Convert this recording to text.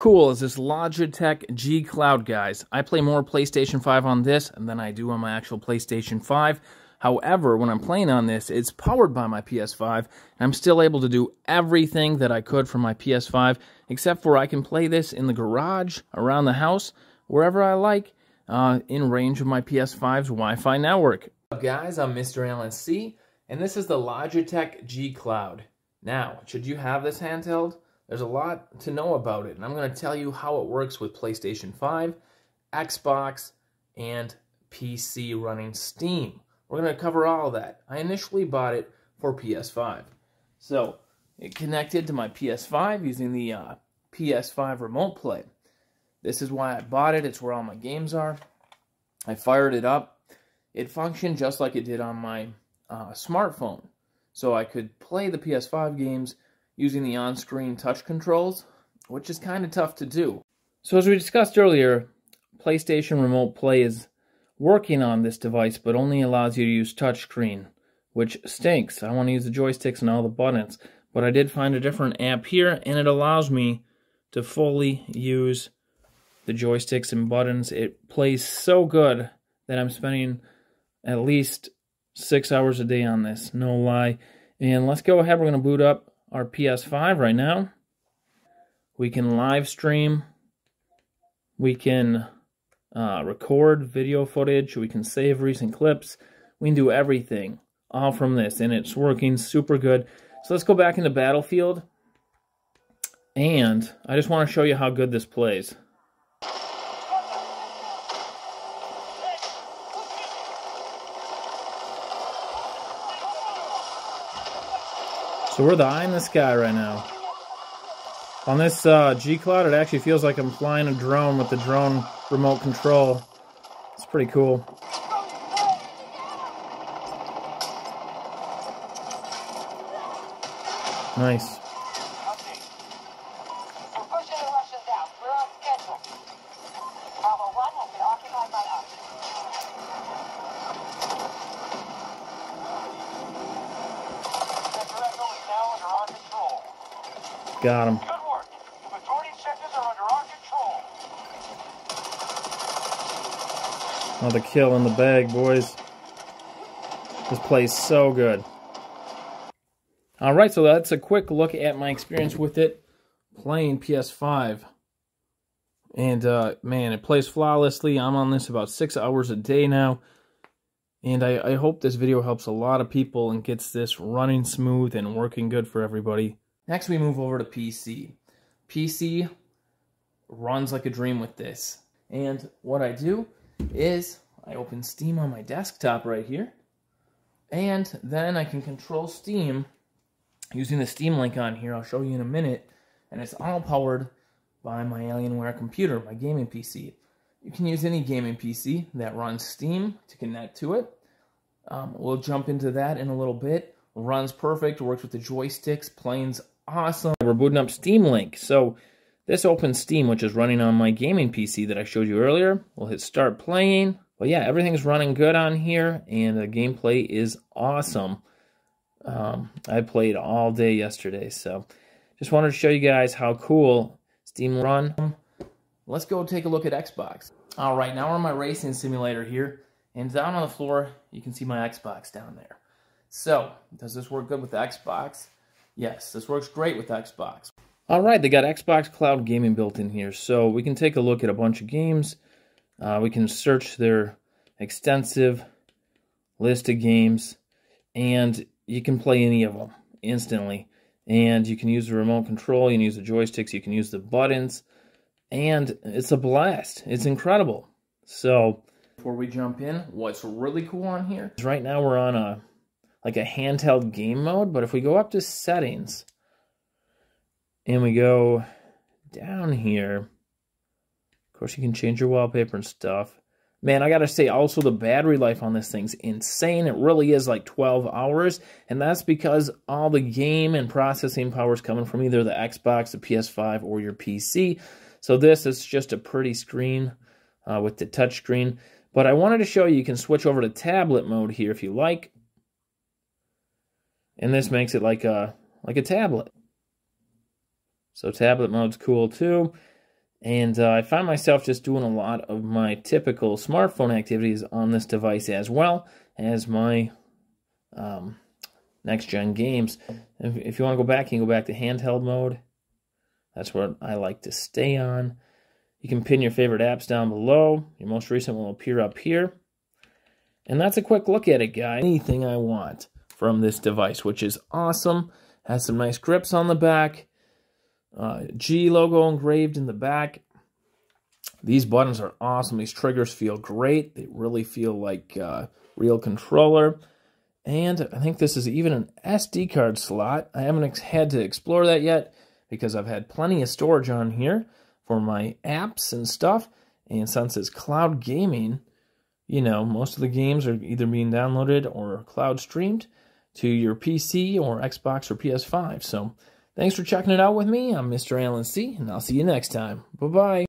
Cool is this Logitech G Cloud, guys. I play more PlayStation 5 on this than I do on my actual PlayStation 5. However, when I'm playing on this, it's powered by my PS5, and I'm still able to do everything that I could from my PS5, except for I can play this in the garage, around the house, wherever I like, in range of my PS5's Wi-Fi network. What's up, guys? I'm MrAlanC, and this is the Logitech G Cloud. Now, should you have this handheld? There's a lot to know about it, and I'm going to tell you how it works with PlayStation 5, Xbox, and PC running Steam. We're going to cover all of that. I initially bought it for PS5. So, it connected to my PS5 using the PS5 Remote Play. This is why I bought it. It's where all my games are. I fired it up. It functioned just like it did on my smartphone. So I could play the PS5 games using the on-screen touch controls, which is kind of tough to do. So as we discussed earlier, PlayStation Remote Play is working on this device, but only allows you to use touchscreen, which stinks. I want to use the joysticks and all the buttons, but I did find a different app here, and it allows me to fully use the joysticks and buttons. It plays so good that I'm spending at least 6 hours a day on this, no lie. And let's go ahead, we're going to boot up our PS5 right now. We can live stream, we can record video footage, we can save recent clips, we can do everything all from this, and it's working super good. So let's go back into Battlefield, and I just want to show you how good this plays. So we're the eye in the sky right now. On this G Cloud, it actually feels like I'm flying a drone with the drone remote control. It's pretty cool. Nice. Got him. Good work. The majority sectors are under our control. Another kill in the bag, boys. This plays so good. Alright, so that's a quick look at my experience with it playing PS5. And, man, it plays flawlessly. I'm on this about 6 hours a day now. And I hope this video helps a lot of people and gets this running smooth and working good for everybody. Next, we move over to PC. PC runs like a dream with this. And what I do is I open Steam on my desktop right here. And then I can control Steam using the Steam link on here. I'll show you in a minute. And it's all powered by my Alienware computer, my gaming PC. You can use any gaming PC that runs Steam to connect to it. We'll jump into that in a little bit. Runs perfect, works with the joysticks, plays awesome. We're booting up Steam Link. So this opens Steam, which is running on my gaming PC that I showed you earlier. We'll hit start playing. But yeah, everything's running good on here, and the gameplay is awesome. I played all day yesterday, so just wanted to show you guys how cool Steam run. Let's go take a look at Xbox. All right, now we're on my racing simulator here, and down on the floor, you can see my Xbox down there. So, does this work good with the Xbox? Yes, this works great with Xbox. Alright, they got Xbox Cloud Gaming built in here, so we can take a look at a bunch of games. We can search their extensive list of games, and you can play any of them instantly. And you can use the remote control, you can use the joysticks, you can use the buttons, and it's a blast. It's incredible. So, before we jump in, what's really cool on here is right now we're on like a handheld game mode, but if we go up to settings and we go down here, of course you can change your wallpaper and stuff. Man, I gotta say, also the battery life on this thing's insane. It really is like 12 hours, and that's because all the game and processing power is coming from either the Xbox, the PS5, or your PC. So this is just a pretty screen with the touch screen. But I wanted to show you can switch over to tablet mode here if you like. And this makes it like a tablet. So tablet mode's cool too. And I find myself just doing a lot of my typical smartphone activities on this device, as well as my next-gen games. If you want to go back, you can go back to handheld mode. That's what I like to stay on. You can pin your favorite apps down below. Your most recent will appear up here. And that's a quick look at it, guys. Anything I want from this device, which is awesome. Has some nice grips on the back. G logo engraved in the back. These buttons are awesome. These triggers feel great. They really feel like a real controller. And I think this is even an SD card slot. I haven't had to explore that yet because I've had plenty of storage on here for my apps and stuff. And since it's cloud gaming, you know, most of the games are either being downloaded or cloud streamed to your PC or Xbox or PS5. So thanks for checking it out with me. I'm MrAlanC, and I'll see you next time. Bye-bye.